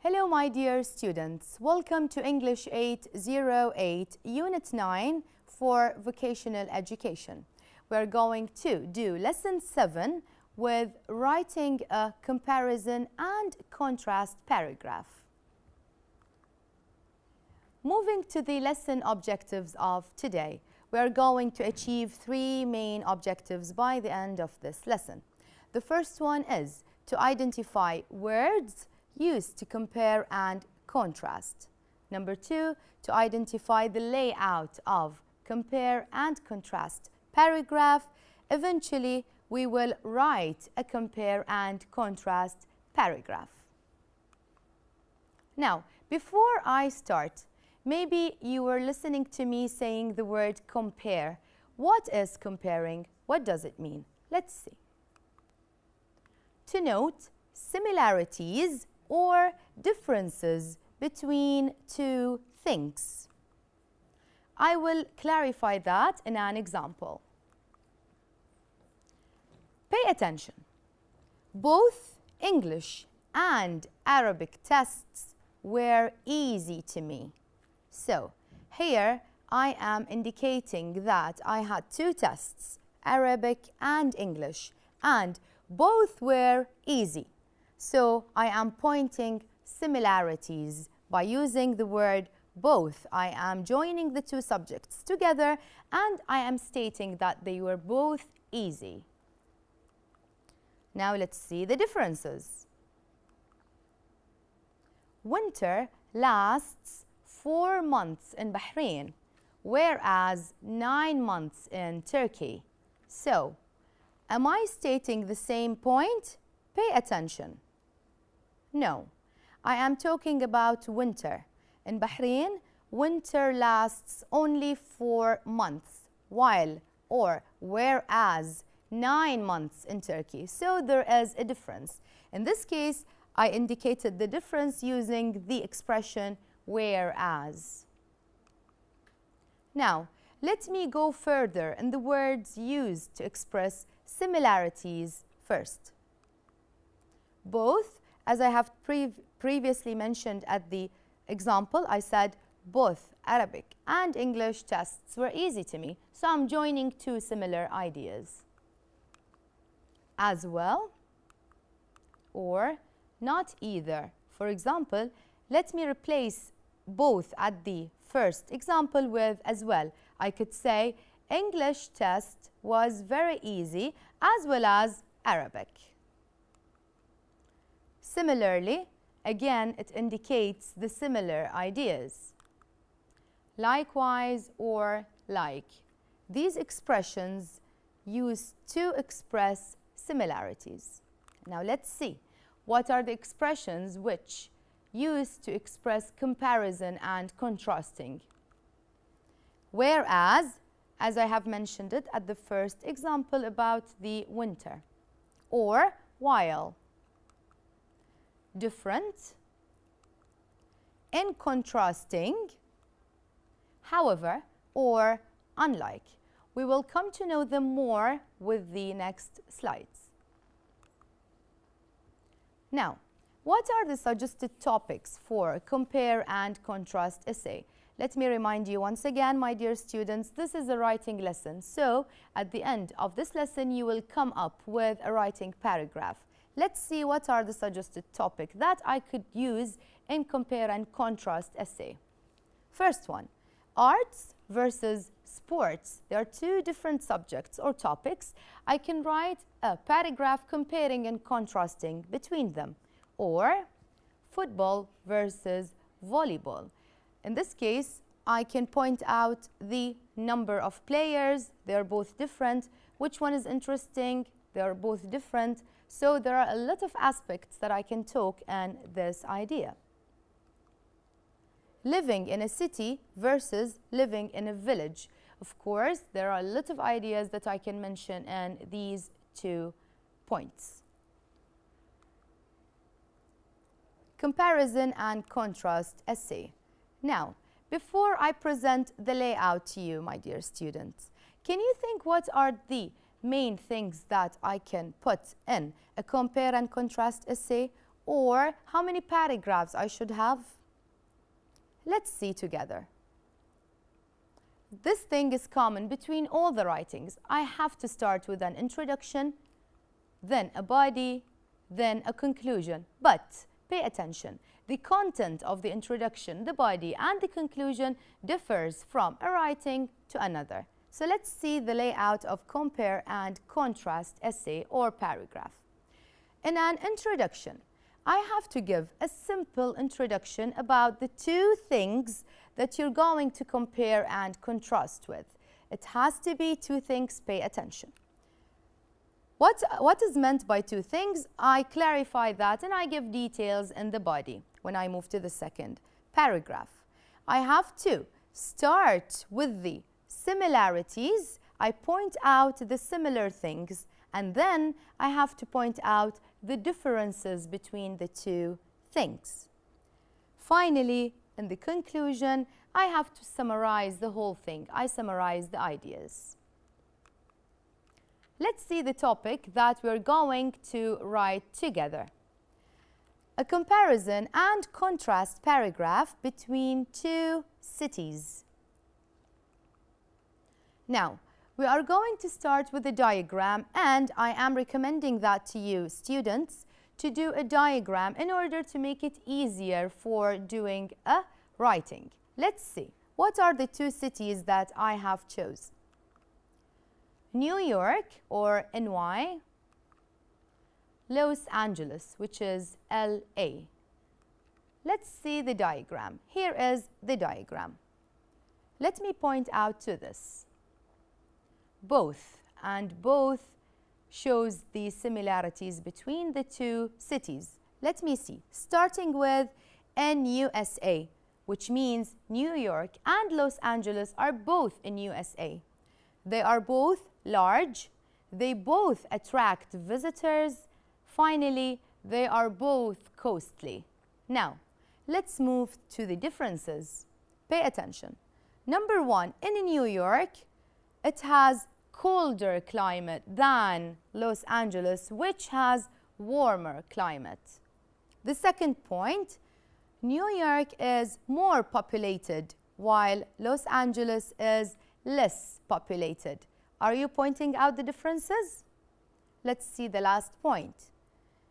Hello, my dear students. Welcome to English 808, Unit 9 for Vocational Education. We're going to do Lesson 7 with writing a comparison and contrast paragraph. Moving to the lesson objectives of today, we're going to achieve 3 main objectives by the end of this lesson. The first one is to identify words used to compare and contrast. Number 2, to identify the layout of compare and contrast paragraph. Eventually, we will write a compare and contrast paragraph. Now, before I start, maybe you were listening to me saying the word compare. What is comparing? What does it mean? Let's see. To note similarities or differences between two things. I will clarify that in an example. Pay attention. Both English and Arabic tests were easy to me. So, here I am indicating that I had 2 tests, Arabic and English, and both were easy. So, I am pointing similarities by using the word both. I am joining the 2 subjects together and I am stating that they were both easy. Now, let's see the differences. Winter lasts 4 months in Bahrain, whereas 9 months in Turkey. So, am I stating the same point? Pay attention. No, I am talking about winter. In Bahrain, winter lasts only 4 months, whereas 9 months in Turkey. So there is a difference. In this case, I indicated the difference using the expression whereas. Now, let me go further in the words used to express similarities first. Both, as I have previously mentioned at the example, I said both Arabic and English tests were easy to me. So I'm joining 2 similar ideas. As well, or not either. For example, let me replace both at the first example with as well. I could say English test was very easy as well as Arabic. Similarly, again, it indicates the similar ideas. Likewise or like. These expressions used to express similarities. Now let's see. What are the expressions which used to express comparison and contrasting? Whereas, as I have mentioned it at the first example about the winter. Or while. Different. In contrasting. However, or unlike. We will come to know them more with the next slides. Now, what are the suggested topics for compare and contrast essay? Let me remind you once again, my dear students, this is a writing lesson. So, at the end of this lesson, you will come up with a writing paragraph. Let's see what are the suggested topics that I could use in compare and contrast essay. First one, arts versus sports. There are 2 different subjects or topics. I can write a paragraph comparing and contrasting between them. Or football versus volleyball. In this case, I can point out the number of players. They are both different. Which one is interesting? They are both different. So there are a lot of aspects that I can talk in this idea. Living in a city versus living in a village. Of course, there are a lot of ideas that I can mention in these 2 points. Comparison and contrast essay. Now, before I present the layout to you, my dear students, can you think what are the main things that I can put in a compare and contrast essay or how many paragraphs I should have? Let's see together. This thing is common between all the writings. I have to start with an introduction, then a body, then a conclusion. But pay attention. The content of the introduction, the body, and the conclusion differs from a writing to another. So let's see the layout of compare and contrast essay or paragraph. In an introduction, I have to give a simple introduction about the two things that you're going to compare and contrast with. It has to be two things, pay attention. What is meant by two things? I clarify that and I give details in the body when I move to the second paragraph. I have to start with the similarities. I point out the similar things, and then I have to point out the differences between the two things. Finally, in the conclusion, I have to summarize the whole thing. I summarize the ideas. Let's see the topic that we're going to write together. A comparison and contrast paragraph between two cities. Now, we are going to start with a diagram, and I am recommending that to you, students, to do a diagram in order to make it easier for doing a writing. Let's see. What are the two cities that I have chosen? New York, or NY, Los Angeles, which is LA. Let's see the diagram. Here is the diagram. Let me point out to this. Both shows the similarities between the two cities. Let me see. Starting with NUSA, which means New York and Los Angeles are both in USA. They are both large, they both attract visitors. Finally, they are both costly. Now, let's move to the differences. Pay attention. Number one, in New York, it has colder climate than Los Angeles, which has warmer climate. The second point, New York is more populated, while Los Angeles is less populated. Are you pointing out the differences? Let's see the last point.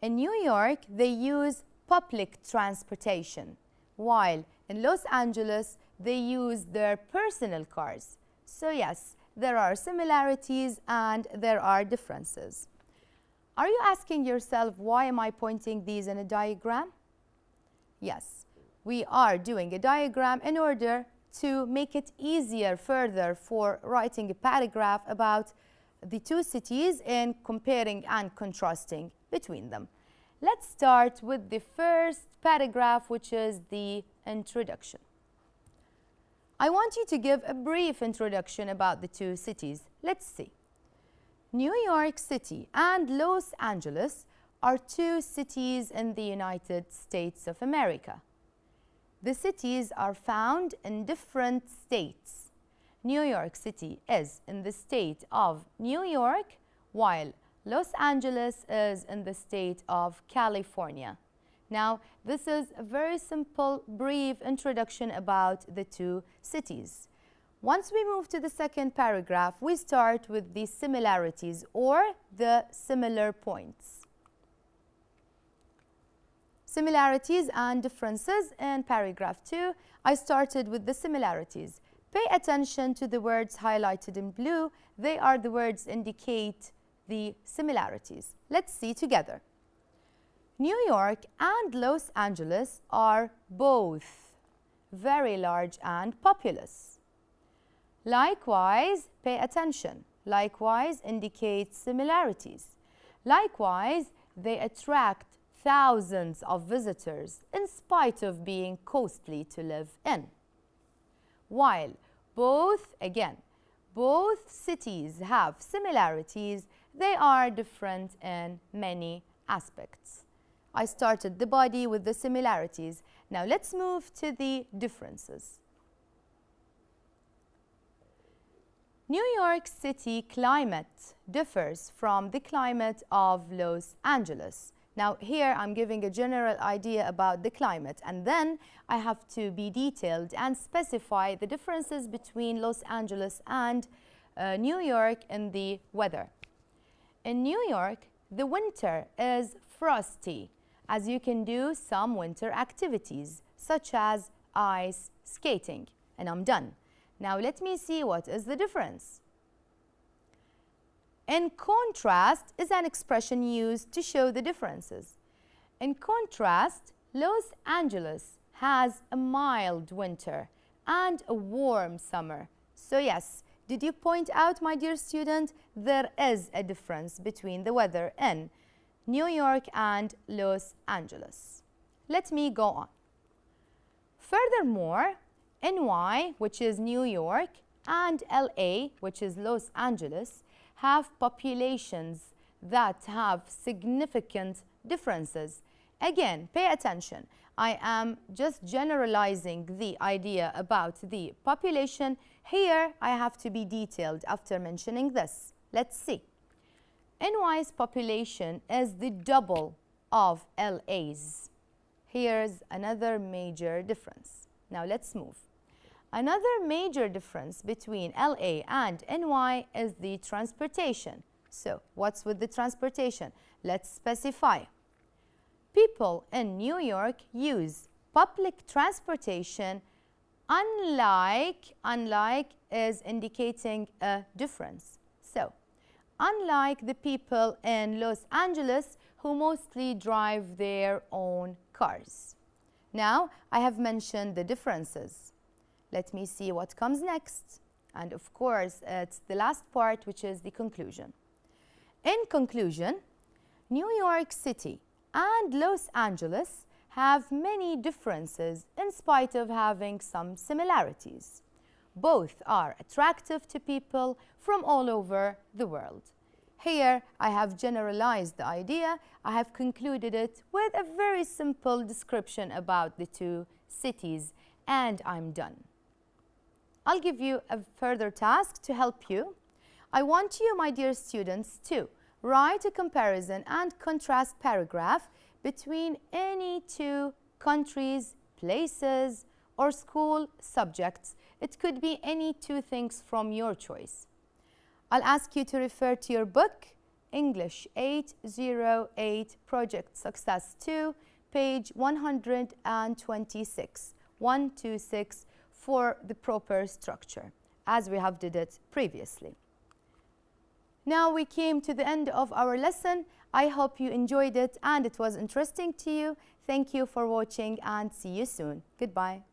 In New York, they use public transportation, while in Los Angeles, they use their personal cars. So yes, there are similarities and there are differences. Are you asking yourself, why am I pointing these in a diagram? Yes, we are doing a diagram in order to make it easier further for writing a paragraph about the two cities and comparing and contrasting between them. Let's start with the first paragraph, which is the introduction. I want you to give a brief introduction about the two cities. Let's see. New York City and Los Angeles are two cities in the United States of America. The cities are found in different states. New York City is in the state of New York, while Los Angeles is in the state of California. Now, this is a very simple, brief introduction about the two cities. Once we move to the second paragraph, we start with the similarities or the similar points. Similarities and differences in paragraph 2. I started with the similarities. Pay attention to the words highlighted in blue. They are the words indicate the similarities. Let's see together. New York and Los Angeles are both very large and populous. Likewise, pay attention. Likewise indicates similarities. Likewise, they attract thousands of visitors in spite of being costly to live in. While both cities have similarities, they are different in many aspects. I started the body with the similarities. Now let's move to the differences. New York City climate differs from the climate of Los Angeles. Now here I'm giving a general idea about the climate, and then I have to be detailed and specify the differences between Los Angeles and New York in the weather. In New York, the winter is frosty, as you can do some winter activities such as ice skating. And I'm done. Now let me see what is the difference. In contrast is an expression used to show the differences. In contrast, Los Angeles has a mild winter and a warm summer. So yes, did you point out, my dear student, there is a difference between the weather in New York and Los Angeles. Let me go on. Furthermore, NY, which is New York, and LA, which is Los Angeles, have populations that have significant differences. Again, pay attention. I am just generalizing the idea about the population. Here, I have to be detailed after mentioning this. Let's see. NY's population is the double of LA's. Here's another major difference. Now let's move. Another major difference between LA and NY is the transportation. So, what's with the transportation? Let's specify. People in New York use public transportation, unlike is indicating a difference. So, unlike the people in Los Angeles who mostly drive their own cars. Now, I have mentioned the differences. Let me see what comes next. And of course, it's the last part, which is the conclusion. In conclusion, New York City and Los Angeles have many differences in spite of having some similarities. Both are attractive to people from all over the world. Here, I have generalized the idea. I have concluded it with a very simple description about the two cities, and I'm done. I'll give you a further task to help you. I want you, my dear students, to write a comparison and contrast paragraph between any two countries, places, or school subjects. It could be any two things from your choice. I'll ask you to refer to your book, English 808 Project Success 2, page 126, 126, for the proper structure, as we have did it previously. Now we came to the end of our lesson. I hope you enjoyed it and it was interesting to you. Thank you for watching and see you soon. Goodbye.